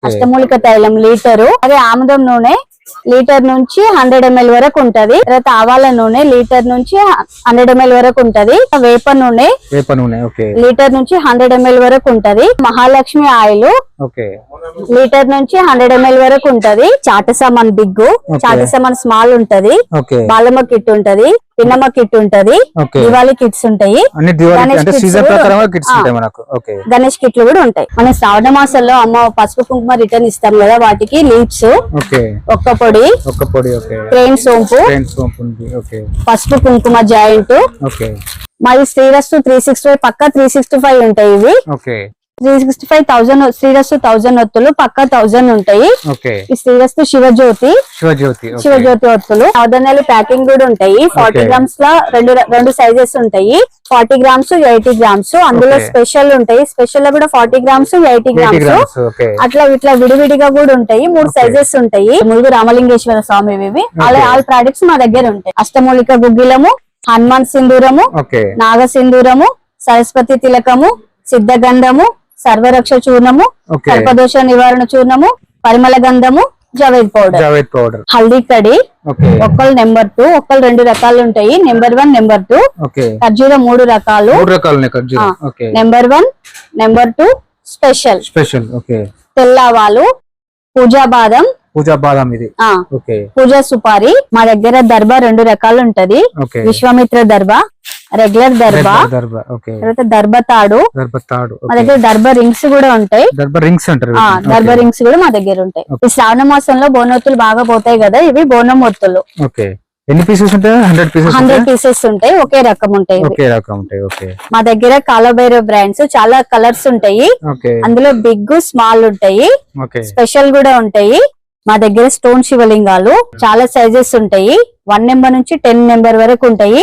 అష్టమూలిక తైలం లీటరు, అదే ఆముదం నూనె లీటర్ నుంచి 100 ml వరకు ఉంటది. తర్వాత ఆవాల నూనె లీటర్ నుంచి 100 ml వరకు ఉంటది. వేప నూనె లీటర్ నుంచి 100 ml వరకు ఉంటది. మహాలక్ష్మి ఆయిల్ లీటర్ నుంచి 100 ml వరకు ఉంటది. చాట సామాన్ బిగ్గు, చాట సామాన్ స్మాల్ ఉంటది. బాలమ్మ కిట్ ఉంటది, పిన్నమ్మ కిట్ ఉంటది, దివాళీ కిట్స్ ఉంటాయి, గణేష్ కిట్లు కూడా ఉంటాయి. మన శ్రావణ మాసంలో అమ్మ పసుపు కుంకుమ రిటర్న్ ఇస్తాం కదా, వాటికి లీవ్స్, ఒక్క పొడి, ట్రైన్ సోంపు, పసుపు కుంకుమ జాయింట్. మరి శ్రీరస్తు 365 పక్క 365 ఉంటాయి. ఇవి 365,000 శ్రీరస్తు 1000 ఒత్తులు పక్క 1000 ఉంటాయి. ఈ శ్రీరస్తు శివజ్యోతి ఒత్తులు నవధాన్యాలు ప్యాకింగ్ కూడా ఉంటాయి. 40 grams లా రెండు సైజెస్ ఉంటాయి. 40 grams 80 grams. అందులో స్పెషల్ ఉంటాయి. స్పెషల్ లో కూడా 40 grams 80 grams అట్లా ఇట్లా విడివిడిగా కూడా ఉంటాయి. 3 సైజెస్ ఉంటాయి. ములుగు రామలింగేశ్వర స్వామి ఇవి ఆల్ ప్రొడక్ట్స్ మా దగ్గర ఉంటాయి. అష్టమూలిక గుగ్గిలము, హనుమాన్ సింధూరము, నాగ సింధూరము, సరస్వతి తిలకము, సిద్ధగంధము, సర్వరక్ష చూర్ణము, సర్పదోష నివారణ చూర్ణము, పరిమళ గంధము, జవేద్ పౌడర్, హల్దీ కడి, ఒక్కలు నెంబర్ 2, ఒక్కలు 2 రకాలు ఉంటాయి. నెంబర్ 1, నెంబర్ 2, ఖర్జూర 3 రకాలు, నెంబర్ 1, నెంబర్ 2 స్పెషల్, తెల్లవాలు, పూజా బాదం, ఇది పూజా సుపారి. మా దగ్గర దర్బా 2 రకాలు ఉంటది. విశ్వామిత్ర దర్బా, రెగ్యులర్ దర్బా, తర్వాత దర్బా తాడు. మా దగ్గర దర్బా రింగ్స్ కూడా ఉంటాయి. దర్బా రింగ్స్ కూడా మా దగ్గర ఉంటాయి. ఈ శ్రావణ మాసంలో బోనొత్తులు బాగా పోతాయి కదా, ఇవి బోనం ఒత్తులు. ఎన్ని పీసెస్ ఉంటాయి? 100 pieces ఉంటాయి. ఒకే రకం ఉంటాయి. మా దగ్గర కాలభైరవ్ బ్రాండ్స్ చాలా కలర్స్ ఉంటాయి. అందులో బిగ్, స్మాల్ ఉంటాయి, స్పెషల్ కూడా ఉంటాయి. మా దగ్గర స్టోన్ శివలింగాలు చాలా సైజెస్ ఉంటాయి. 1 నెంబర్ నుంచి 10 నెంబర్ వరకు ఉంటాయి.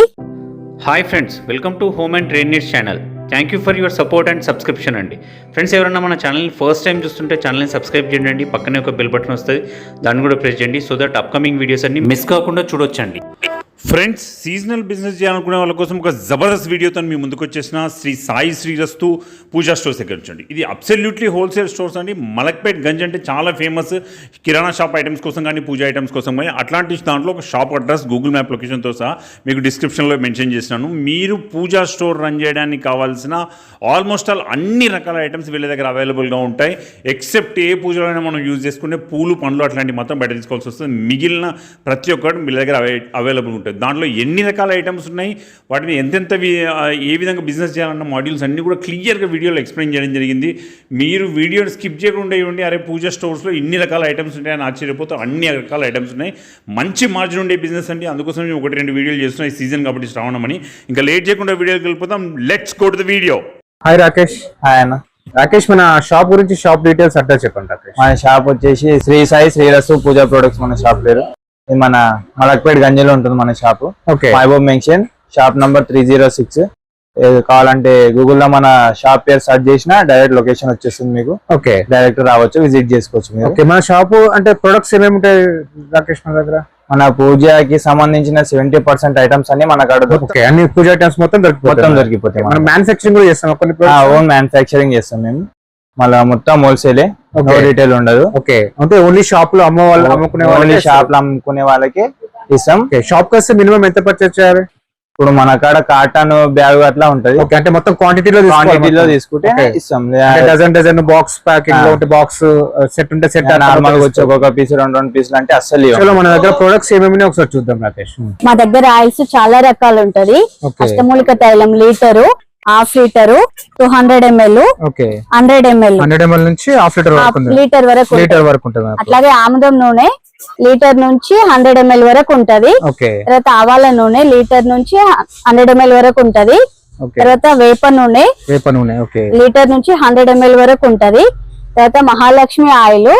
Hi friends, welcome to home and trade needs channel. Thank you for your support and subscription అండి. ఫ్రెండ్స్, ఎవరైనా మన ఛానల్ని ఫస్ట్ టైం చూస్తుంటే ఛానల్ని సబ్స్క్రైబ్ చేయండి. పక్కనే ఒక బెల్ బటన్ వస్తుంది, దాన్ని కూడా ప్రెస్ చేయండి. సో దట్ అప్కమింగ్ వీడియోస్ అన్ని మిస్ కాకుండా చూడొచ్చండి. ఫ్రెండ్స్, సీజనల్ బిజినెస్ చేయాలనుకునే వాళ్ళ కోసం ఒక జబర్దస్త్ వీడియోతో మీ ముందుకు వచ్చేసిన శ్రీ సాయి శ్రీరస్తు పూజా స్టోర్స్ దగ్గర నుంచి. ఇది అబ్సల్యూట్లీ హోల్సేల్ స్టోర్స్ అండి. మలక్పేట్ గంజ్ అంటే చాలా ఫేమస్ కిరాణా షాప్ ఐటమ్స్ కోసం కానీ, పూజా ఐటమ్స్ కోసం కానీ. అట్లాంటి దాంట్లో ఒక షాప్ అడ్రస్, గూగుల్ మ్యాప్ లొకేషన్తో సహా మీకు డిస్క్రిప్షన్లో మెన్షన్ చేసినాను. మీరు పూజా స్టోర్ రన్ చేయడానికి కావాల్సిన ఆల్మోస్ట్ ఆల్ అన్ని రకాల ఐటమ్స్ వీళ్ళ దగ్గర అవైలబుల్గా ఉంటాయి. ఎక్సెప్ట్ ఏ పూజలోనైనా మనం యూజ్ చేసుకునే పూలు, పండ్లు అట్లాంటివి మొత్తం బయట తీసుకోవాల్సి వస్తుంది. మిగిలిన ప్రతి ఒక్కటి వీళ్ళ దగ్గర అవైలబుల్ ఉంటుంది. దాంట్లో ఎన్ని రకాల ఐటమ్స్ ఉన్నాయి, వాటిని ఎంతెంతవి ఏ విధంగా బిజినెస్ చేయాలన్న మాడ్యూల్స్ అన్నీ కూడా క్లియర్గా వీడియోలో ఎక్స్ప్లెయిన్ చేయడం జరిగింది. మీరు వీడియోని స్కిప్ చేయకుండా ఇవ్వండి. అరే పూజా స్టోర్స్లో ఇన్ని రకాల ఐటమ్స్ ఉంటాయని ఆశ్చర్యపోతే అన్ని రకాల ఐటమ్స్ ఉన్నాయి. మంచి మార్జిన్ ఉండే బిజినెస్ అండి. అందుకోసం మేము 1-2 వీడియోలు చేస్తున్నాం ఈ సీజన్ కాబట్టి, శ్రావణమని. ఇంకా లేట్ చేయకుండా వీడియోకి వెళ్ళిపోతాం. Let's go to the video. Hi Rakesh. Hi అన్న. రాకేష్, మన షాప్ గురించి షాప్ డీటెయిల్స్ అడ్రస్ చెప్పండి రాకేష్. మన షాప్ వచ్చేసి శ్రీ సాయి శ్రీరస్తు పూజా ప్రొడక్ట్స్ మన షాప్ పేరు. ఇది మన మలక్పేట్ గంజిలో ఉంటుంది మన shop. Mahboob mansion, shop number 306. కావాలంటే గూగుల్లో మన షాప్ పేరు సెర్చ్ చేసినా డైరెక్ట్ లొకేషన్ వచ్చేస్తుంది మీకు. డైరెక్ట్ రావచ్చు, విజిట్ చేసుకోవచ్చు మీరు. మన షాప్ అంటే ప్రొడక్ట్స్ ఏమేమి ఉంటాయి రాకేష్ మన దగ్గర? మన పూజకి సంబంధించిన 70% ఐటమ్స్ అన్ని మన కాడ దొరుకుతాయి. అన్ని పూజ ఐటమ్స్ మొత్తం దొరికిపోతాయి. మనం మ్యానుఫ్యాక్చరింగ్ కూడా చేస్తాం. ఓన్ మ్యానుఫ్యాక్చరింగ్ చేస్తాం మేము. మళ్ళీ మొత్తం హోల్సేలే, రీటైల్ ఉండదు. అంటే ఓన్లీ షాప్ లో అమ్ముకునే షాప్ లో అమ్ముకునే వాళ్ళకి ఇస్తాం. షాప్ కి వస్తే మినిమం ఎంత పర్చేస్ చేయాలి? ఇప్పుడు మన కాడ కాటన్ బ్యాగ్ అట్లా ఉంటది. అంటే మొత్తం క్వాంటిటీలో తీసుకుంటే ఇస్తాం. Dozen box packing box set ఉంటే సెట్ నార్మల్ గా వచ్చి ఒక్కొక్క పీస్ 2 పీసులు అంటే అస్సలు. మన దగ్గర ప్రొడక్ట్స్ ఏమేమి ఒకసారి చూద్దాం రాకేష్. మా దగ్గర ఆయిల్స్ చాలా రకాలు ఉంటది. అష్టమూలిక తైలం litre, half litre, 200 ml, 100 ml నుంచి హాఫ్ లీటర్ వరకు ఉంటుంది. అట్లాగే ఆముదం నూనె లీటర్ నుంచి 100 ml వరకు ఉంటది. తర్వాత ఆవాల నూనె లీటర్ నుంచి 100 ml వరకు ఉంటది. తర్వాత వేప నూనె లీటర్ నుంచి 100 ml వరకు ఉంటది. తర్వాత మహాలక్ష్మి ఆయిల్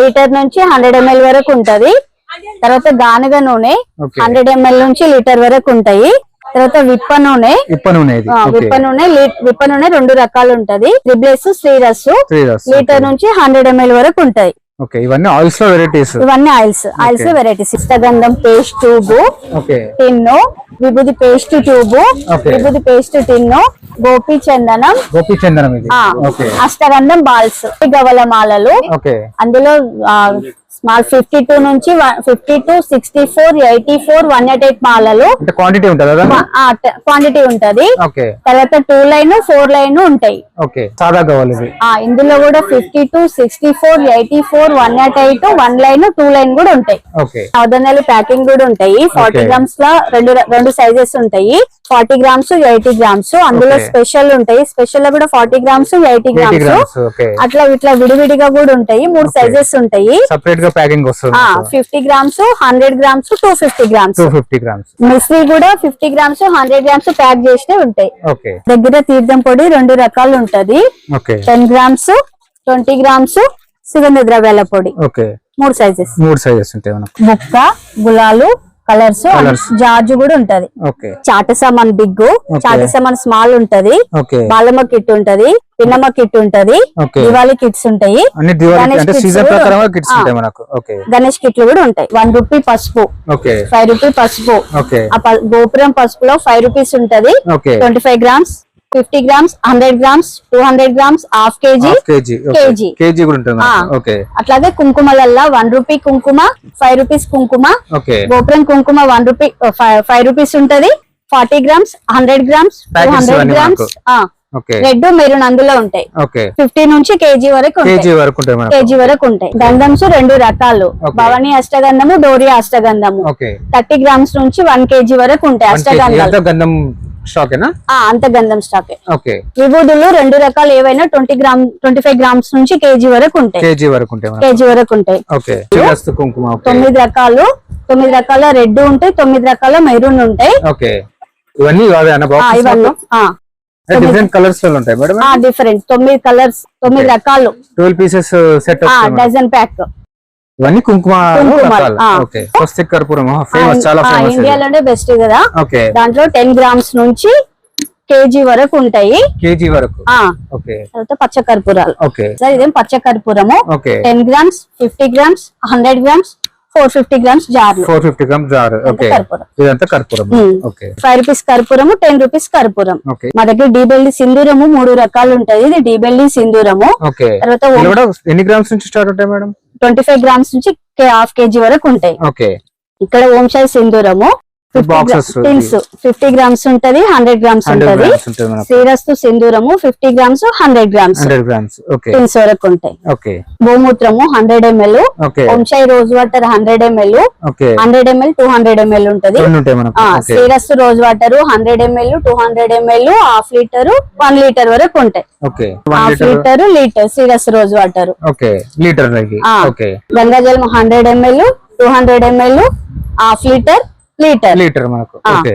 లీటర్ నుంచి 100 ml వరకు ఉంటది. తర్వాత గానుగ నూనె 100 ml నుంచి లీటర్ వరకు ఉంటాయి. తర్వాత విప్ప నూనె 2 రకాలు ఉంటది. త్రిబ్లెస్, శ్రీరస్సు లీటర్ నుంచి 100 ml వరకు ఉంటాయి. ఓకే, ఇవన్నీ ఆయిల్స్ లో వెరైటీస్. ఇవన్నీ ఆయిల్స్ వెరైటీస్. ఇష్టగంధం పేస్ట్ ట్యూబ్, ఓకే, టిన్ను, విభూది పేస్ట్ ట్యూబ్, Okay. విభూది పేస్ట్ టిన్ను, గోపి చందనం, ఇది. ఓకే, అష్టగంధం బాల్స్, గవల మాలలు. ఓకే, అందులో స్మాల్ 52 నుంచి 52, 64, 84, 188 మాలలు. అంటే క్వాంటిటీ ఉంటుంది కదా? క్వాంటిటీ ఉంటది. ఓకే, తర్వాత 2 లైన్ 4 లైన్ ఉంటాయి. ఓకే, సాదా కావాలి ఇది. ఇందులో కూడా 52, 64, 84, 188, 1 లైన్ 2 లైన్ కూడా ఉంటాయి. ఓకే, సాధనాలు ప్యాకింగ్ కూడా ఉంటాయి. 40 గ్రామ్స్ లా రెండు సైజెస్ ఉంటాయి. 40 గ్రామ్స్, 80 గ్రామ్స్. అందులో Okay. స్పెషల్ ఉంటాయి. స్పెషల్ లో కూడా 40 గ్రామ్స్, 80 గ్రామ్స్. grams, okay. అట్లా ఇట్లా విడివిడిగా కూడా ఉంటాయి. 3 సైజెస్ ఉంటాయి. సెపరేట్ గా ప్యాకింగ్ వస్తుంది. 50 grams, 100 grams, 250 grams. 250 grams. Misri కూడా 50 గ్రామ్స్, 100 గ్రామ్స్ ప్యాక్ చేసినవి ఉంటాయి. ఓకే, దగ్గర తీర్థం పొడి 2 రకాలు ఉంటది. ఓకే, 10 గ్రామ్స్, 20 గ్రామ్స్ సుగంధ ద్రవ్యాల పొడి. Okay, 3 sizes. 3 సైజెస్ ఉంటాయి మనకు. బుక్క, గులాలు, కలర్స్, జార్జ్ కూడా ఉంటది. ఓకే, చాట సామాన్ బిగ్, చాట సామాన్ స్మాల్ ఉంటది. ఓకే, బాలమ్మ కిట్ ఉంటది, పిన్నమ్మ కిట్ ఉంటది, Okay. దివాళీ కిట్స్ ఉంటాయి. అన్ని దివాళీ గణేష్ అంటే kits సీజన్ కూడా ప్రకారంగా కిట్స్ ఆ. ఉంటాయి మనకు. ఓకే, గణేష్ కిట్లు కూడా ఉంటాయి. 1 రూపీ పసుపు, ఓకే, 5 రూపీ పసుపు. ఓకే, గోపురం పసుపులో 5 రూపీస్ ఉంటది. Okay, 25 grams, 50 grams, 100 grams, 200 grams, half KG, KG, KG. KG కూడా ఉంటుంది మనకు. ఓకే, అట్లాగే కుంకుమలల్లా 1 రూపీ కుంకుమ, 5 రూపీస్ కుంకుమ. ఓకే, గోపురం కుంకుమ 1 రూపీ, 5 రూపీస్ ఉంటది. 40 గ్రామ్స్, 100 గ్రామ్స్, Packets 200 ఇవన్నీ గ్రామ్స్. ఓకే, రెడ్ మెరూన్ అందులో ఉంటాయి. ఓకే, 50 నుంచి కేజీ వరకు ఉంటాయి. కేజీ వరకు ఉంటాయి మనకు. కేజీ వరకు ఉంటాయి. గంధమ్స్ 2 రకాలు, Okay. భవానీ అష్టగంధము, డోరియా అష్టగంధము. ఓకే, 30 గ్రామ్స్ నుంచి 1 కేజీ వరకు ఉంటాయి 1 kg. అష్టగంధాలు. ఎంత గంధం స్టాకేనా? అంత గంధం స్టాక్. ఓకే, విభూదులు 2 రకాలు ఏవైనా 25 గ్రామ్స్ నుంచి కేజీ వరకు ఉంటాయి. కేజీ వరకు ఉంటాయి మనకు. కేజీ వరకు ఉంటాయి. ఓకే, శ్రీరస్తు కుంకుమ. ఓకే, 9 రకాలు, 9 రకాల రెడ్ ఉంటాయి, 9 రకాల మెరూన్ ఉంటాయి. ఓకే, ఇవన్నీ కాదు అన్న బాక్స్. ఇవన్నీ డిఫరెంట్ కలర్స్ లో ఉంటాయి మేడం. డిఫరెంట్ 9 కలర్స్, 9 రకాలు. 12 pieces సెట్. Dozen pack. ఇవన్నీ కుంకుమ కుంకుమ, రకాలు. ఓకే, స్వస్తిక్ కర్పూరం ఫేమస్, చాలా ఫేమస్. ఇండియాలోనే బెస్ట్ కదా. ఓకే, దాంట్లో 10 గ్రామ్స్ నుంచి కేజీ వరకు ఉంటాయి. కేజీ వరకు. ఓకే, తర్వాత పచ్చ కర్పూరాలు. ఓకే, సార్ ఇదేం పచ్చ కర్పూరము. Okay, 10 grams, 50 grams, 100 grams, 450 grams జార్లు. 450 grams జార్. ఓకే, కర్పూరం. ఇదంతా కర్పూరం. ఓకే, 5 రూపీస్ కర్పూరము, 10 రూపీస్ కర్పూరం. ఓకే, మా దగ్గర డీబెల్లి సింధూరము 3 రకాలు ఉంటది. ఇది డీబెల్లి సింధూరము. ఓకే, తర్వాత ఇది కూడా ఎన్ని గ్రామ్స్ నుంచి స్టార్ట్ ఉంటాయి మేడం? 25 గ్రామ్స్ నుంచి హాఫ్ కేజీ వరకు ఉంటాయి. ఓకే, ఇక్కడ ఓంశాయి సింధూరము బాక్సెస్ టిన్స్ 50 గ్రామ్స్ ఉంటది, 100 గ్రామ్స్ 100 ఉంటది. grams ఉంటుంది మనకు. శ్రీరస్తు సింధూరము 50 grams, 100 grams 100 grams. Okay, tins వరకు ఉంటాయి. ఓకే, గోమూత్రము 100 ml, okay, Omsai rose water 100 ml, okay, 100 ml, 200 ml ఉంటది. రెండు ఉంటాయి మనకు. Okay, Srirastu rose water 100 ml, 200 ml, half litre, 1 litre వరకు ఉంటాయి. Okay, 1 half litre. లీటర్ శ్రీరస్తు రోజ్ వాటర్. ఓకే, లీటర్ లకి. ఓకే, గంగాజలం 100 ml, 200 ml, half litre, litre మనకు. ఓకే,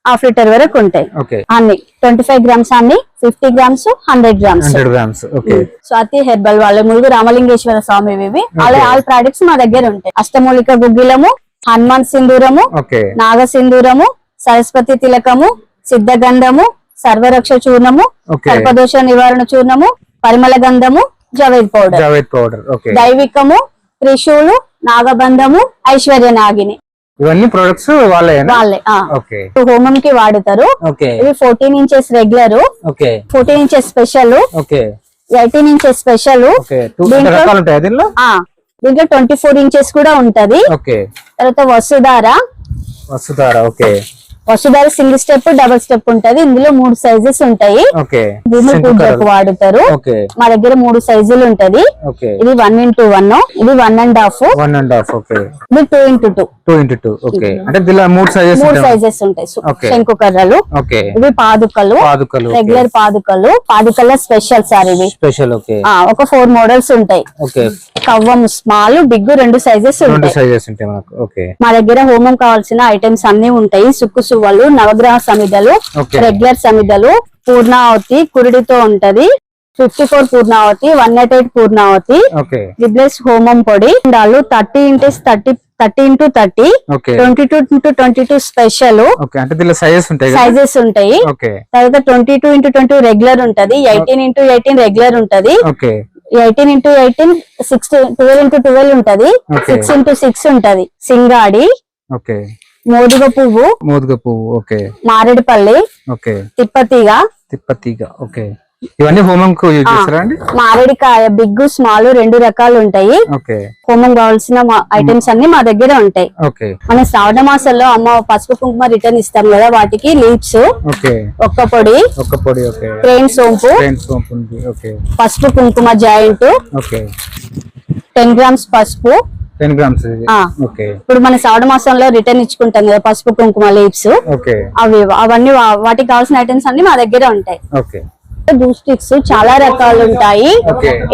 హాఫ్ లీటర్ వరకు ఉంటాయి. ఓకే, అన్ని 25 గ్రామ్స్, అన్ని 50 grams, 100 grams. 100 grams. Okay, Swathi herbal వాళ్ళ ములుగు రామలింగేశ్వర స్వామి ఇవి. ఆల్ ప్రొడక్ట్స్ మా దగ్గర ఉంటాయి. అష్టమూలిక గుగ్గిలము, హనుమాన్ సింధూరము, ఓకే, నాగ సింధూరము, సరస్వతి తిలకము, సిద్ధగంధము, సర్వరక్ష చూర్ణము, ఓకే, సర్పదోష నివారణ చూర్ణము, పరిమళ గంధము, జవేద్ పౌడర్, జావేద్ పౌడర్. ఓకే, దైవికము, త్రిశూలు, నాగబంధము, ఐశ్వర్య నాగిని ఇవన్నీ ప్రొడక్ట్స్ వాళ్ళేనా? వాళ్ళే. ఓకే, హోమం కి వాడుతారు. ఓకే, ఇవి 14 inches regular, okay, 14 inches special, okay, 18 inches special. Okay, 2 రకాలు ఉంటాయి దీనిలో. దీంట్లో 24 ఇంచెస్ కూడా ఉంటది. ఓకే, తర్వాత Vasudhara. Okay, Vasudhara single step, double step ఉంటది. ఇందులో 3 సైజెస్ ఉంటాయి. ఓకే, భూమి పూజకు వాడుతారు. ఓకే, మా దగ్గర 3 సైజులు ఉంటది. ఓకే, ఇది 1x1, ఇది 1.5, 1.5. ఓకే, ఇది 2x2. 2x2. ఓకే, అంటే దీనిలో 3 సైజెస్ 3 ఉంటాయి. సైజెస్ ఉంటాయి. ఓకే, శంకు కర్రలు. ఓకే, ఇవి పాదుకలు, రెగ్యులర్ పాదుకల స్పెషల్ సార్ ఇవి. స్పెషల్. ఓకే, ఒక 4 మోడల్స్ ఉంటాయి. ఓకే, కవ్వం స్మాల్, బిగ్ 2 సైజెస్ 2 ఉంటాయి. సైజెస్ ఉంటాయి మనకు. ఓకే, మా దగ్గర హోమం కావాల్సిన ఐటమ్స్ అన్ని ఉంటాయి. సుక్కు సువ్వలు, నవగ్రహ సమిదలు, ఓకే, రెగ్యులర్ సమిదలు, పూర్ణావతి కురుడితో ఉంటది. 54 పూర్ణావతి, 188 పూర్ణావతి, ఓకే, రిబ్లెస్ హోమం పొడి, 30x30, okay, 22x22 special. Okay, అంటే దీనిలో సైజెస్ ఉంటాయి. సైజెస్ ఉంటాయి. ఓకే, తర్వాత 22x20 రెగ్యులర్ ఉంటది, 18x18 రెగ్యులర్ ఉంటది, ఓకే, 18 into 18 12 into 12 ఉంటది. 6 into 6 ఉంటది. సింగాడి, ఓకే, మోదుగ పువ్వు, ఓకే, మారేడుపల్లి, ఓకే, తిప్పతీగ, ఓకే. ఇవన్నీ హోమంకు యూజ్ చేస్తారా అండి? మారేడుకాయ బిగ్ స్మాల్ 2 రకాలు ఉంటాయి. ఓకే, హోమం కావాల్సిన ఐటమ్స్ అన్ని మా దగ్గర ఉంటాయి. ఓకే. మన శ్రావణ మాసంలో అమ్మ పసుపు కుంకుమ రిటర్న్ ఇస్తాం కదా, వాటికి లీవ్స్, ఓకే, ఒక్క పొడి, ఓకే, క్రెయిన్ సోంపు, ఉంది. ఓకే, పసుపు కుంకుమ జాయింట్, ఓకే, 10 grams పసుపు, 10 grams ఇది. ఆ. ఓకే, ఇప్పుడు మన శ్రావణ మాసంలో రిటర్న్ ఇచ్చుకుంటాం కదా పసుపు కుంకుమ లీవ్స్, ఓకే, అవన్నీ వాటికి కావాల్సిన ఐటమ్స్ అన్ని మా దగ్గర ఉంటాయి. ఓకే. ధూప్ స్టిక్స్ చాలా రకాలు ఉంటాయి.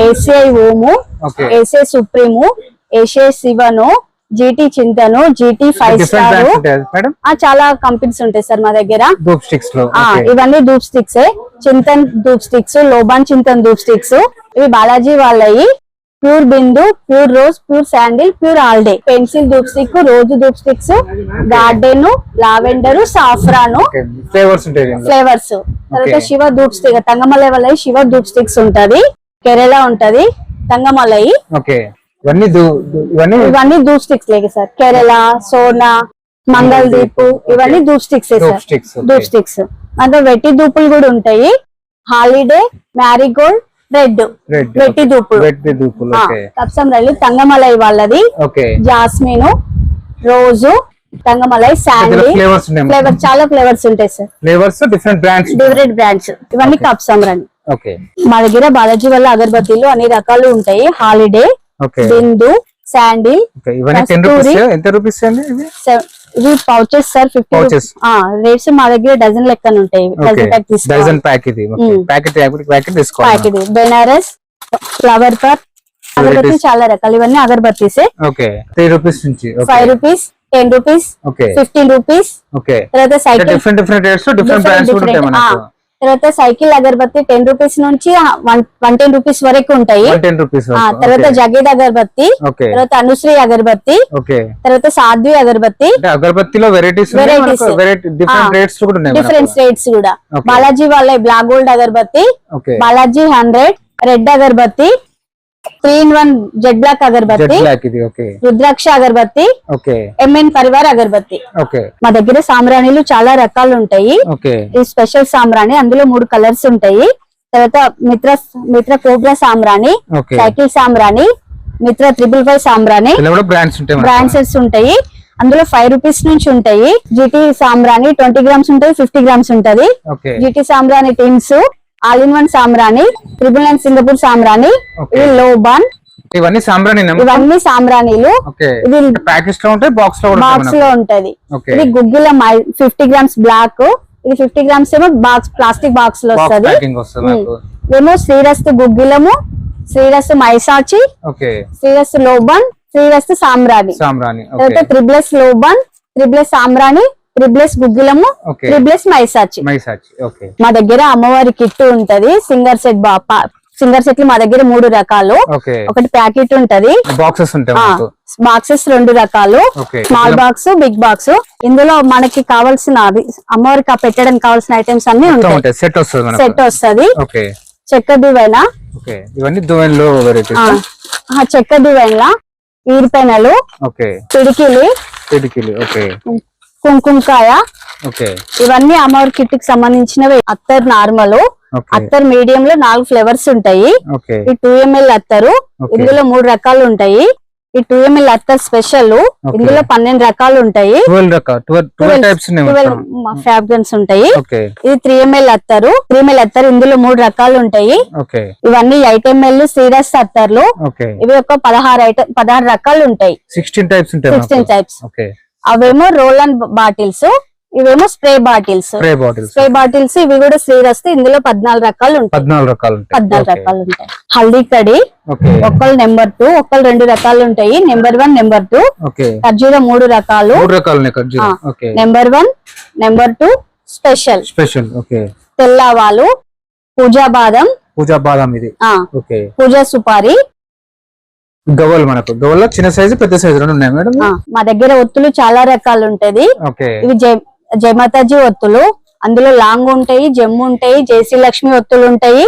ఏసీఐ ఓము, ఏసీఐ సుప్రీము, ఏసీఐ శివను, జీటీ చింతను, జీటీ 5 స్టార్, చాలా కంపెనీస్ ఉంటాయి సార్ మా దగ్గర ధూప్ స్టిక్స్ లో. ఇవన్నీ ధూప్ స్టిక్స్, చింతన్ ధూప్ స్టిక్స్, లోబాన్ చింతన్ ధూప్ స్టిక్స్, ఇవి బాలాజీ వాళ్ళవి. Pure Bindu, pure rose, pure sandal, pure ఆల్డే, pencil dhoop stick, rose dhoop sticks, garden, lavender, saffron flavours. తర్వాత శివ ధూప్ స్టిక్, తంగమలై వల్ల శివ ధూప్ స్టిక్స్ ఉంటది. కేరళ ఉంటది తంగమలై. ఇవన్నీ ధూప్ స్టిక్స్ లేక సార్. కేరళ, సోనా, మంగళ దీప్, ఇవన్నీ dhoop sticks sir. Dhoop sticks అంటే వెట్టి ధూపులు కూడా ఉంటాయి. హాలిడే, మ్యారీగోల్డ్, రెడ్ వెట్టి ధూపులు, కప్సంరల్లి తంగమలై వాళ్ళది. జాస్మిన్, రోజు, తంగమలై, శాండీ ఫ్లేవర్, చాలా ఫ్లేవర్స్ ఉంటాయి సార్. డిఫరెంట్ బ్రాండ్స్ ఇవన్నీ కప్సంరల్లి. మా దగ్గర బాలాజీ వాళ్ళ అగరబత్తీలు అన్ని రకాలు ఉంటాయి. హాలిడే, బిందు, శాండిల్, ఇవి పౌచెస్ సార్ 50 రేట్స్ మా దగ్గర డజన్ లెక్కన ఉంటాయి. ప్యాకెట్ బెనారస్, ఫ్లవర్ పర్ అగరబత్తి చాలా రకాలు. ఇవన్నీ అగరబత్తీసే. 3 రూపీస్ నుంచి 5 రూపీస్, 10 రూపీస్, 15 రూపీస్. తర్వాత సైకిల్ తర్వాత సైకిల్ అగరబత్తి 10 రూపీస్ నుంచి 110 రూపీస్ వరకు ఉంటాయి. తర్వాత జగేద్ అగరబత్తి, తర్వాత అనుశ్రీ అగరబత్తి, తర్వాత సాధ్వి అగరబత్తి. అగరబత్తిలో డిఫరెంట్ రేట్స్ కూడా. బాలాజీ వాళ్ళ బ్లాక్ గోల్డ్ అగరబత్తి, బాలాజీ 100, రెడ్ అగరబత్తి, 3-in-1 జెడ్ బ్లాక్ అగరబత్తి, రుద్రాక్ష అగరబత్తి, ఎంఎన్ పరివార్ అగరబత్తి. మా దగ్గర సాంబ్రాణిలు చాలా రకాలు ఉంటాయి. ఈ స్పెషల్ సాంబ్రాణి, అందులో 3 కలర్స్ ఉంటాయి. తర్వాత మిత్ర కోబ్రా సాంబ్రాణి, సైకిల్ సాంబ్రాణి, మిత్ర 555 సాంబ్రాణి, బ్రాండ్స్ ఉంటాయి. అందులో 5 రూపీస్ నుంచి ఉంటాయి. జీటీ సాంబ్రాణి 20 grams ఉంటుంది, 50 grams ఉంటది. జీటీ సాంబ్రాణి టిన్స్, ఆల్ ఇన్ 1 సాంబ్రాణి, 999 సింగపూర్ సాంబ్రాణి, ఇది లోబాన్. ఇవన్నీ సాంబ్రాణీలు. ఇది ప్యాకెట్స్ లో ఉంటాయి, బాక్స్ లో ఉంటది. ఇది గుగ్గిల 50 grams బ్లాక్, ఇది 50 grams ఏమో బాక్స్, ప్లాస్టిక్ బాక్స్ లో వస్తది. ఏమో శ్రీరస్తు గుగ్గిలము, శ్రీరస్తు మైసాచి, శ్రీరస్తు లోబాన్, శ్రీరస్తు సాంబ్రాణి. తర్వాత 3+ లోబాన్, 3+ సాంబ్రాణి, 3+ గుగ్గిలము, 3+ మైసాచి. మా దగ్గర అమ్మవారి కిట్ ఉంటది. సింగర్ సెట్ మా దగ్గర 3 రకాలు. ఒకటి ప్యాకెట్ ఉంటది, బాక్సెస్ 2 రకాలు, స్మాల్ బాక్స్, బిగ్ బాక్స్. ఇందులో మనకి కావాల్సిన అమ్మవారికి పెట్టడానికి కావాల్సిన ఐటమ్స్ అన్ని ఉంటాయి. సెట్ వస్తది. చెక్క దువ్వెన, చెక్క దువ్వెన, ఈరిపెనలు, పిడికిలి, కుంకుమకాయ, ఇవన్నీ అమ్మవారి కిట్ కి సంబంధించినవి. అత్తర్ నార్మల్, అత్తర్ మీడియం లో 4 ఫ్లేవర్స్ ఉంటాయి. ఈ 2 ml అత్తరు, ఇందులో 3 రకాలు ఉంటాయి. ఈ 2 ml అత్తర్ స్పెషల్, ఇందులో 12 రకాలు ఉంటాయి. 12 ఫ్యాబ్రిక్స్ ఉంటాయి. ఇది 3 ml అత్తరు, ఇందులో 3 రకాలు ఉంటాయి. ఇవన్నీ 8 ml శ్రీరస్ అత్తర్లు. ఇవి ఒక 16 రకాలు ఉంటాయి. 16 టైప్స్. అవేమో రోల్ అండ్ బాటిల్స్, ఇవేమో స్ప్రే బాటిల్స్. ఇవి కూడా శ్రీరస్తు, ఇందులో 14 రకాలు ఉంటాయి. 14 రకాలు ఉంటాయి. హల్దీ కడి, ఒక్కలు నెంబర్ 2, ఒక్కలు 2 రకాలు ఉంటాయి. Number 1, number 2. ఖర్జూర 3 రకాలు. Number 1, number 2 special. తెల్లవాలు, పూజా బాదం, ఇది పూజా సుపారి, గవ్వలు చిన్న సైజు, పెద్ద సైజు 2 ఉన్నాయి మేడం. మా దగ్గర ఒత్తులు చాలా రకాలు ఉంటది. ఇవి జయమాతాజీ ఒత్తులు, అందులో లాంగ్ ఉంటాయి, జమ్ము ఉంటాయి, జయశ్రీ లక్ష్మి ఒత్తులు ఉంటాయి,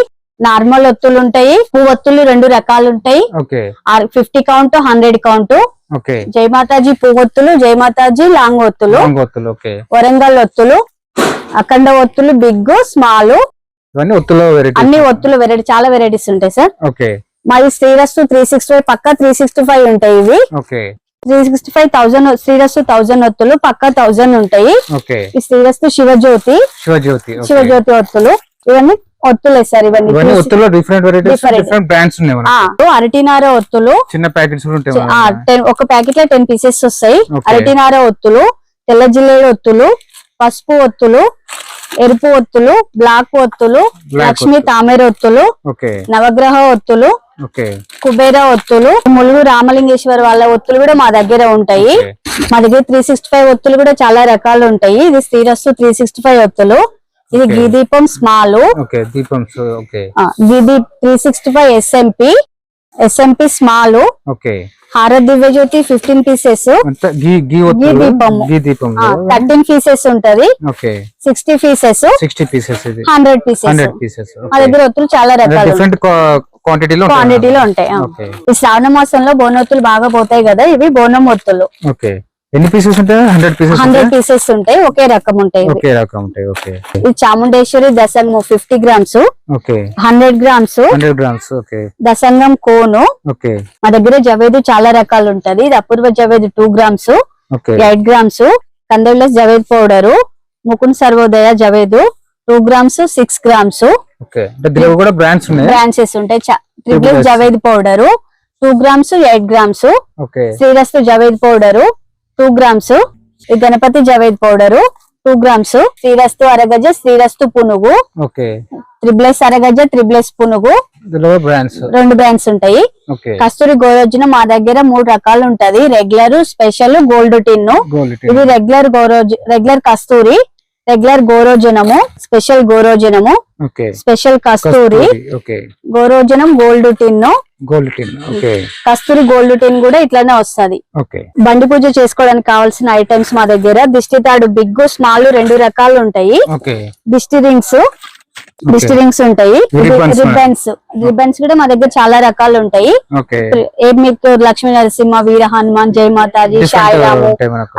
నార్మల్ ఒత్తులు ఉంటాయి, పువ్వు ఒత్తులు 2 రకాలు ఉంటాయి. Okay 50 count, 100 count. ఓకే జై మాతాజీ పువ్వొత్తులు, జై మాతాజీ లాంగ్ ఒత్తులు, ఒత్తులు. ఓకే వరంగల్ ఒత్తులు, అఖండ ఒత్తులు, బిగ్, స్మాల్, ఇవన్నీ ఒత్తులో అన్ని ఒత్తులు వెరైటీ, చాలా వెరైటీస్ ఉంటాయి సార్. ఓకే మాది శ్రీరస్తు 365 పక్క 365 ఉంటాయి. ఇవి ఓకే 365,000 శ్రీరస్తు 1000 ఒత్తులు పక్క 1000 ఉంటాయి. ఓకే ఈ శ్రీరస్తు శివజ్యోతి ఒత్తులు, ఇవన్నీ ఒత్తులే సార్. ఇవన్నీ ఒత్తులో different varieties, Different. Different brands ఉన్నాయి మనకి. అరటినార ఒత్తులు చిన్న ప్యాకెట్స్ కూడా ఉంటాయి. ఒక ప్యాకెట్ లో 10 పీసెస్ వస్తాయి. Okay. అరటినార ఒత్తులు, తెల్ల జిల్లేడు ఒత్తులు, పసుపు ఒత్తులు, ఎరుపు ఒత్తులు, బ్లాక్ ఒత్తులు, లక్ష్మీ తామేర ఒత్తులు, ఓకే నవగ్రహ ఒత్తులు, ఓకే కుబేర ఒత్తులు, ములుగు రామలింగేశ్వర వాళ్ళ ఒత్తులు కూడా మా దగ్గర ఉంటాయి. మా దగ్గర 365 ఒత్తులు కూడా చాలా రకాలు ఉంటాయి. ఇది శ్రీరస్తు 365 ఒత్తులు. ఇది Okay. ఘీ దీపం స్మాల్, ఓకే దీపంస్. ఓకే ఘీ దీప్ 365 ఎస్ఎంపి స్మాల్, ఓకే హార దివ్య జ్యోతి 15 పీసెస్, అంతా ఘీ ఘీ ఒత్తులు, దీపము. ఘీ దీపం. 13 పీసెస్ ఉంటది, ఓకే 60 పీసెస్, 60 పీసెస్, ఇది 100 పీసెస్. 100 పీసెస్. మా దగ్గర ఒత్తులు చాలా రకాలు డిఫరెంట్ క్వాంటిటీలో క్వాంటిటీలో ఉంటాయి. ఓకే ఈ శ్రావణ మాసంలో బోనొత్తులు బాగా పోతాయి కదా, ఇవి బోనం ఒత్తులు. ఓకే ఎన్ని పీసెస్ ఉంటాయి? 100 పీసెస్ 100 పీసెస్ ఉంటాయి, ఒకే రకం ఉంటాయి. ఇవి. ఒకే రకం ఉంటాయి. ఓకే ఇది చాముండేశ్వరి దశంగం 50 grams, okay 100 grams 100 grams. Okay దశంగం కోను. ఓకే మా దగ్గర జవేదు చాలా రకాలు ఉంటది. ఇది అపూర్వ జవేదు 2 గ్రామ్స్, ఓకే 8 గ్రామ్స్, కందవిలస్ జవేద్ పౌడరు, ముకుంద్ సర్వోదయ జవేదు 2 గ్రామ్స్, 6 గ్రామ్స్. ఓకే అంటే దీనిలో కూడా బ్రాండ్స్ ఉన్నాయి, బ్రాంచెస్ ఉంటాయి. ట్రిపుల్ జవేద్ powder 2 grams, 8 grams, okay Srirastu జవేద్ పౌడరు 2 గ్రామ్స్, ఈ గణపతి జవేద్ పౌడరు 2 గ్రామ్స్, శ్రీరస్తు అరగజ, శ్రీరస్తు పునుగు, ఓకే త్రిబ్లెస్ అరగజ, త్రిబ్లెస్ పునుగు, దీనిలో బ్రాండ్స్. 2 బ్రాండ్స్ ఉంటాయి. ఓకే కస్తూరి గోరోజున మా దగ్గర 3 రకాలు ఉంటది. రెగ్యులర్, స్పెషల్, గోల్డ్ టిన్. గోల్డ్. ఇది రెగ్యులర్ కస్తూరి, రెగ్యులర్ గోరోజనము, స్పెషల్ గోరోజనము, ఓకే స్పెషల్ కస్తూరి, ఓకే గోరోజనం, గోల్డ్ టిన్. గోల్డ్ టిన్. ఓకే కస్తూరి గోల్డ్ టిన్ కూడా ఇట్లానే వస్తది. ఓకే బండి పూజ చేసుకోవడానికి కావాల్సిన ఐటమ్స్ మా దగ్గర దిష్టి తాడు బిగ్, స్మాల్ 2 రకాలు ఉంటాయి. ఓకే దిష్టి రింగ్స్ ఉంటాయి. రిబ్బన్స్ కూడా మా దగ్గర చాలా రకాలు ఉంటాయి. ఓకే మీకు లక్ష్మీ నరసింహ, వీర హనుమాన్, జై మాతాజీ, సాయిరాము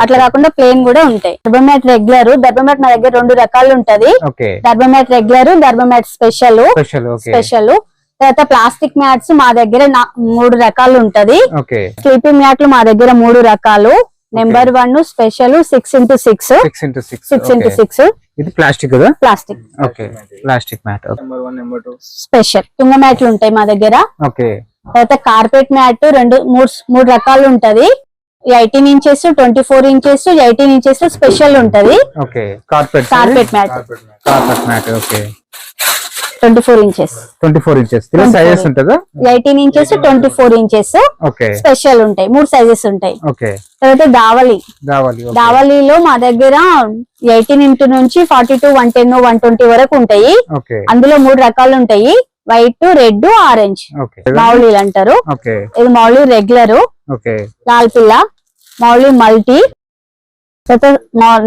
అట్లా కాకుండా ప్లేన్ కూడా ఉంటాయి. దర్బమ్యాట్ రెగ్యులర్, దర్బమ్యాట్ మా దగ్గర 2 రకాలు ఉంటది. ఓకే దర్బమ్యాట్ రెగ్యులర్, దర్బమ్యాట్ స్పెషల్. స్పెషల్ తర్వాత ప్లాస్టిక్ మ్యాట్స్ మా దగ్గర 3 రకాలు ఉంటది. ఓకే స్లీపింగ్ మ్యాట్లు మా దగ్గర 3 రకాలు. Number 1 special 6x6. 6x6 ఇది ప్లాస్టిక్ కదా? Plastic. Okay plastic mat. Number 1 number 2 special తుంగ మ్యాట్లు ఉంటాయి మా దగ్గర. ఓకే తర్వాత కార్పెట్ మ్యాట్ 3 రకాలు ఉంటది. 18 ఇంచెస్, 24 ఇంచెస్, 18 ఇంచెస్ స్పెషల్ ఉంటది. Okay carpet mat. Okay 24 inches. 24 inches. ఇలా సైజెస్ ఉంటుందా? 18 ఇంచెస్, 24 ఇంచెస్ ఓకే స్పెషల్ ఉంటాయి. 3 సైజెస్ ఉంటాయి. ఓకే తర్వాత దావలిలో మా దగ్గర 18 ఇంటూ నుంచి 42, 110, 120 వరకు ఉంటాయి. ఓకే అందులో 3 రకాలు ఉంటాయి. White, red, orange. మౌలీలు అంటారు. ఇది మౌలీ రెగ్యులర్, లాల్ పిల్ల, Mouli multi,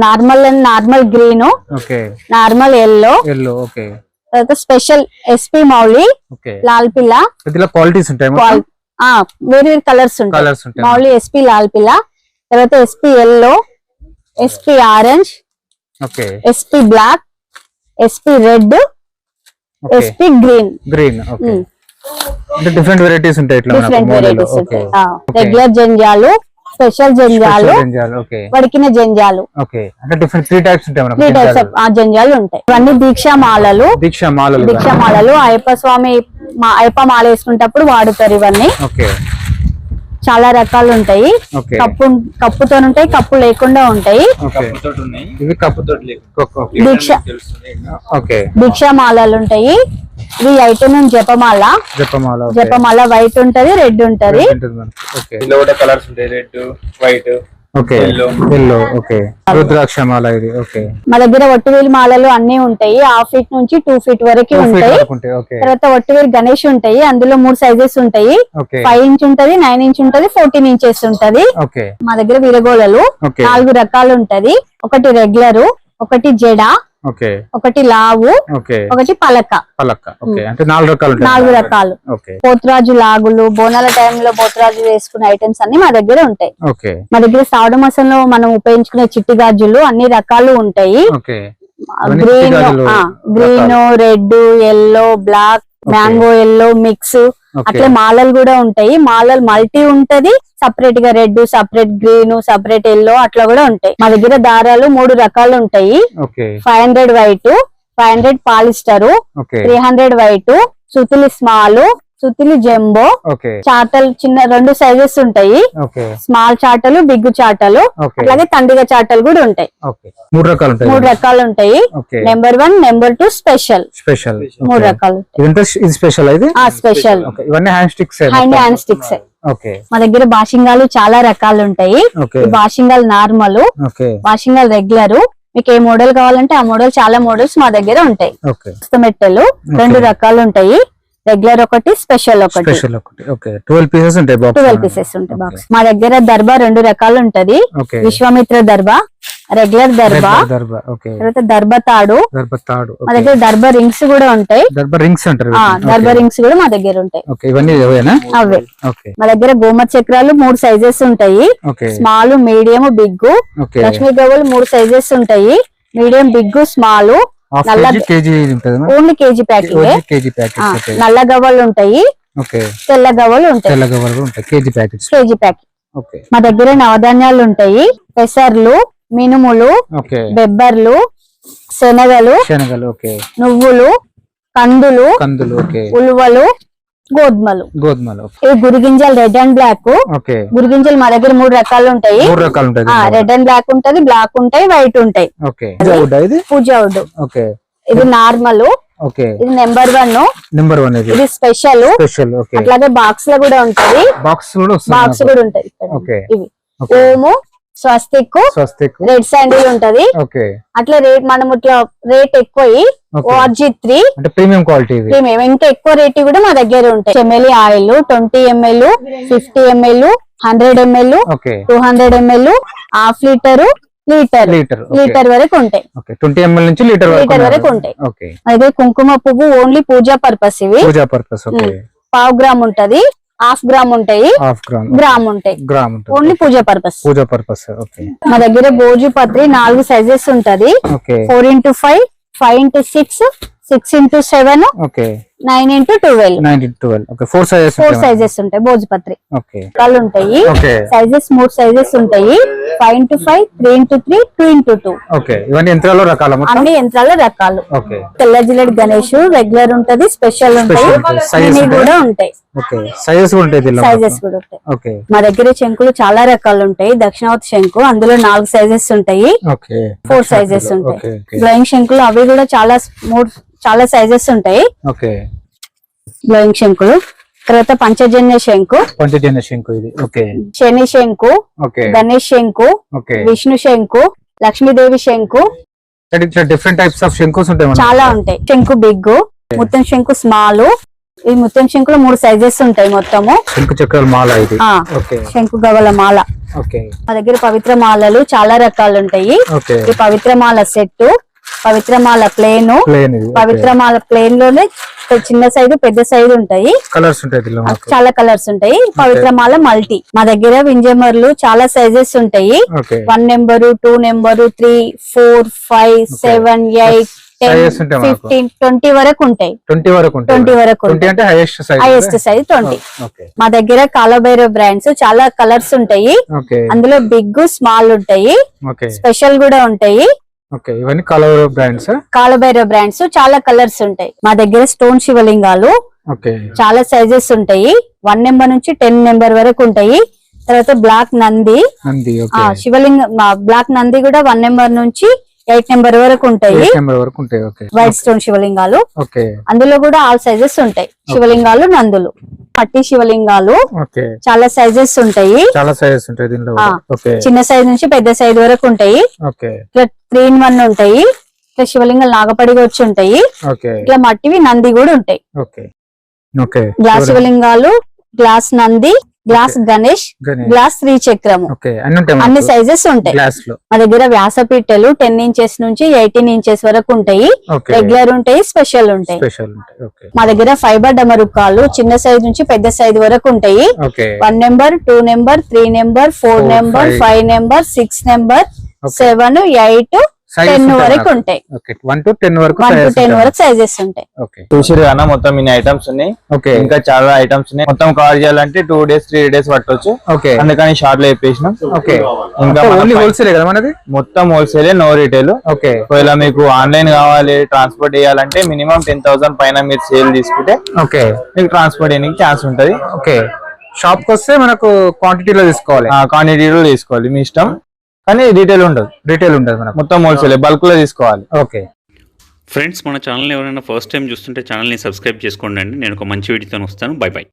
normal green, normal yellow, తర్వాత స్పెషల్ ఎస్పీ మౌలీ, లాల్ పిల్ల. క్వాలిటీస్ ఉంటాయి, వేరే కలర్స్ ఉంటాయి. మౌలీ ఎస్పీ లాల్ పిల్ల, తర్వాత SP yellow, SP orange, SP black, SP red, SP green. Different varieties ఉంటాయి. రెగ్యులర్ జంజాలు, స్పెషల్ జంజాలు, వడికిన జంజాలు. అంటే డిఫరెంట్ 3 టైప్స్ ఉంటాయి. 3 టైప్స్ ఆఫ్ జంజాలు ఉంటాయి. ఇవన్నీ దీక్షామాలలు. అయ్యప్ప మాల వేసుకునేటప్పుడు వాడుతారు ఇవన్నీ. చాలా రకాలు ఉంటాయి. కప్పుతో ఉంటాయి, కప్పు లేకుండా ఉంటాయి. దీక్షామాలలు ఉంటాయి. ఇది ఐటమ్ జపమాల వైట్ ఉంటది, రెడ్ ఉంటది. రుద్రాక్షమాల. ఇది మా దగ్గర ఒట్టివేలి మాలలు అన్ని ఉంటాయి. 1/2 ఫీట్ నుంచి 2 ఫీట్ వరకు ఉంటాయి. తర్వాత ఒట్టివేలి గణేష్ ఉంటాయి. అందులో 3 సైజెస్ ఉంటాయి. 5 ఇంచ్ ఉంటది, 9 ఇంచ్ ఉంటది, 14 ఇంచెస్ ఉంటది. మా దగ్గర విరగోళలు 4 రకాలు ఉంటది. ఒకటి రెగ్యులర్, ఒకటి జడ, ఓకే ఒకటి లావు, ఓకే ఒకటి పలక. పలక్క ఓకే, అంటే 4 రకాలు ఉంటాయి. 4 రకాలు. ఓకే పోతురాజు లాగులు, బోనాల టైంలో పోతురాజు వేసుకునే ఐటమ్స్ అన్ని మా దగ్గర ఉంటాయి. ఓకే మా దగ్గర శ్రావణ మాసంలో మనం ఉపయోగించుకునే చిట్టి గాజులు అన్ని రకాలు ఉంటాయి. Okay green, red, yellow, black, mango yellow mix, అట్లా మాలలు కూడా ఉంటాయి. మాలలు మల్టీ ఉంటది, సపరేట్ గా red, separate green, separate yellow అట్లా కూడా ఉంటాయి. మా దగ్గర దారాలు 3 రకాలు ఉంటాయి. 500 వైట్, 500 పాలిస్టర్, 300 వైట్, సుతిలి స్మాల్, సుతిలి జంబో, చాటలు చిన్న 2 సైజెస్ ఉంటాయి. స్మాల్ చాటలు, బిగ్ చాటలు, అలాగే తండిగ చాటలు కూడా ఉంటాయి. 3 రకాలు ఉంటాయి. Number 1, number 2 special. 3 రకాలు స్పెషల్. Special hand sticks. మా దగ్గర బాషింగాలు చాలా రకాలు ఉంటాయి. బాషింగాలు నార్మల్, బాషింగాలు రెగ్యులర్. మీకు ఏ మోడల్ కావాలంటే ఆ మోడల్, చాలా మోడల్స్ మా దగ్గర ఉంటాయి. మెట్టలు 2 రకాలు ఉంటాయి. రెగ్యులర్ ఒకటి, స్పెషల్ ఒకటి. 12 పీసెస్ ఉంటాయి. 12 పీసెస్ ఉంటాయి బాక్స్. మా దగ్గర దర్బా 2 రకాలు ఉంటది. విశ్వామిత్ర దర్బా, రెగ్యులర్ దర్బా, తర్వాత దర్బా తాడు. మా దగ్గర దర్బా రింగ్స్ కూడా ఉంటాయి. దర్బా రింగ్స్ కూడా మా దగ్గర ఉంటాయి. అవే. మా దగ్గర గోమత్ చక్రాలు 3 సైజెస్ ఉంటాయి. Small, medium, big. లక్ష్మీ గవ్వలు 3 సైజెస్ ఉంటాయి. Medium, big, small. Only KG packet. నల్ల గవ్వలు ఉంటాయి, తెల్ల గవ్వలు ఉంటాయి. KG packet. మా దగ్గర నవధాన్యాలు ఉంటాయి. పెసర్లు, మినుములు, బెబ్బర్లు, శనగలు, నువ్వులు, కందులు, ఉలువలు, గోధుమలు. ఈ గురిగింజలు రెడ్ అండ్ బ్లాక్. గురిగింజలు మా దగ్గర 3 రకాలు ఉంటాయి. రెడ్ అండ్ బ్లాక్ ఉంటది, బ్లాక్ ఉంటాయి, వైట్ ఉంటాయి. పూజా వుడ్. ఇది నార్మల్, ఇది నెంబర్ 1, ఇది స్పెషల్. అట్లాగే బాక్స్ లో కూడా ఉంటది. బాక్స్ కూడా ఉంటది. ఇవి ఓము, స్వస్తిక్, రెడ్ శాండిల్ ఉంటది. అట్లా రేట్ మనం ఇట్లా రేట్ ఎక్కువ ORG3 ప్రీమియం క్వాలిటీ. ప్రీమియం ఇంకా ఎక్కువ రేట్ కూడా మా దగ్గర ఉంటాయి. చెమెలి oil 20 ml, 50 ml, 100 ml, 200 ml, half litre, litre వరకు ఉంటాయి. 20 ml నుంచి లీటర్ వరకు ఉంటాయి. అదే కుంకుమ పువ్వు ఓన్లీ పూజా పర్పస్. ఇవి 1/2 గ్రామ్ ఉంటది, 1/2 గ్రామ్ ఉంటాయి, గ్రామ్ ఉంటాయి. ఓన్లీ పూజా పర్పస్. మా దగ్గర భోజు పత్రి 4 సైజెస్ ఉంటది. 4x5, 5x6, 6x7, 9x12. 4 sizes ఉంటాయి. భోజు పత్రి ఉంటాయి. సైజెస్ 3 సైజెస్ ఉంటాయి. 5x5, 3x3, 2x2. ఇవన్నీ యంత్రాల రకాలు. అన్ని యంత్రాల రకాలు. తెల్ల జిల్లెడ్ గణేష్ రెగ్యులర్ ఉంటది, స్పెషల్ ఉంటాయి, కూడా ఉంటాయి. సైజెస్ కూడా ఉంటాయి. మా దగ్గర శంకులు చాలా రకాలు ఉంటాయి. దక్షిణావతి శంకు, అందులో 4 సైజెస్ ఉంటాయి. 4 సైజెస్ ఉంటాయి. బ్లయింగ్ శంకులు అవి కూడా చాలా సైజెస్ ఉంటాయి. బ్లయింగ్ శంకులు. తర్వాత పంచజన్య శంకు, శని శంకు, గణేష్ శంకు, విష్ణు శంకు, లక్ష్మీదేవి శంకు. డిఫరెంట్ టైప్స్ ఆఫ్ శంకుస్ ఉంటాయి. చాలా ఉంటాయి. శంకు బిగ్, ముత్తం శంకు స్మాల్. ఈ ముత్యం శంకులో 3 సైజెస్ ఉంటాయి మొత్తము. శంకు చక్రాల మాల, శంకు గవ్వల మాల. మా దగ్గర పవిత్ర మాలలు చాలా రకాలు ఉంటాయి. ఈ పవిత్ర మాల సెట్, పవిత్రమాల ప్లేన్, పవిత్రమాల ప్లేన్ లోనే చిన్న సైజు, పెద్ద సైజు ఉంటాయి. కలర్స్ ఉంటాయి, చాలా కలర్స్ ఉంటాయి. పవిత్రమాల మల్టీ. మా దగ్గర వింజమర్లు చాలా సైజెస్ ఉంటాయి. 1 నెంబరు, 2 నెంబరు, 3, 4, 5, 7, 8, 10, 15, 20 వరకు ఉంటాయి. 20 వరకు హైయెస్ట్ సైజ్ 20. మా దగ్గర కాలభైరవ్ బ్రాండ్స్ చాలా కలర్స్ ఉంటాయి. అందులో బిగ్, స్మాల్ ఉంటాయి, స్పెషల్ కూడా ఉంటాయి. ఇవన్నీ కాలభైరవ్ బ్రాండ్స్. చాలా కలర్స్ ఉంటాయి. మా దగ్గర స్టోన్ శివలింగాలు చాలా సైజెస్ ఉంటాయి. 1 నెంబర్ నుంచి 10 నెంబర్ వరకు ఉంటాయి. తర్వాత బ్లాక్ నంది శివలింగం, బ్లాక్ నంది కూడా 1 నెంబర్ నుంచి 8 నెంబర్ వరకు ఉంటాయి. వైట్ స్టోన్ శివలింగాలు. అందులో కూడా ఆల్ సైజెస్ ఉంటాయి. శివలింగాలు, నందులు, పట్టి శివలింగాలు చాలా సైజెస్ ఉంటాయి. చిన్న సైజ్ నుంచి పెద్ద సైజ్ వరకు ఉంటాయి. 3-in-1 ఉంటాయి. ఇట్లా శివలింగాలు నాగపడిగా వచ్చి ఉంటాయి. ఇట్లా మట్టివి నంది కూడా ఉంటాయి. గ్లాస్ శివలింగాలు, glass Nandi, glass Ganesh, glass శ్రీచక్రము, ఓకే అన్ని ఉంటాయి అన్ని సైజెస్ ఉంటాయి గ్లాస్ లో. మా దగ్గర వ్యాసపీఠలు 10 ఇంచెస్ నుంచి 18 ఇంచెస్ వరకు ఉంటాయి. Okay. రెగ్యులర్ ఉంటాయి, స్పెషల్ ఉంటాయి. స్పెషల్ ఉంటాయి. ఓకే మా దగ్గర ఫైబర్ డమరుకాలు చిన్న సైజ్ నుంచి పెద్ద సైజ్ వరకు ఉంటాయి. Okay 1 number, 2 number, 3 number, 4 number, 5 number, 6 number, 7, 8, 10 వరకు ఉంటాయి. ఓకే 1 to 10 వరకు 1 to 10 వరకు సైజెస్ ఉంటాయి. ఓకే చూసిరు కదా మొత్తం ఇన్ని ఐటమ్స్ ఉన్నాయి. ఓకే ఇంకా చాలా ఐటమ్స్ ఉన్నాయి. మొత్తం కవర్ చేయాలంటే 2 days 3 days పట్టొచ్చు. ఓకే అందుకని షార్ట్ లో చెప్పేసినాం. ఓకే ఇంకా ఓన్లీ హోల్సేల్ కదా మనది? మొత్తం హోల్సేల్, నో రీటైల్. ఓకే ఒకవేళ మీకు ఆన్లైన్ కావాలి, ట్రాన్స్పోర్ట్ చేయాలంటే మినిమం 10,000 పైన మీరు సేల్ తీసుకుంటే ఓకే మీకు ట్రాన్స్పోర్ట్ చేయడానికి ఛాన్స్ ఉంటది. ఓకే షాప్ కి వస్తే మనకు క్వాంటిటీలో తీసుకోవాలి, క్వాంటిటీలో తీసుకోవాలి మీ ఇష్టం, కానీ రీటైల్ ఉండదు. రీటైల్ ఉంటుంది మనకు, మొత్తం హోల్సేల్ బల్క్ లో తీసుకోవాలి. ఓకే ఫ్రెండ్స్ మన ఛానల్ ఎవరైనా ఫస్ట్ టైం చూస్తుంటే ఛానల్ని సబ్స్క్రైబ్ చేసుకోండి అండి. నేను ఒక మంచి వీడియోతో వస్తాను. By by.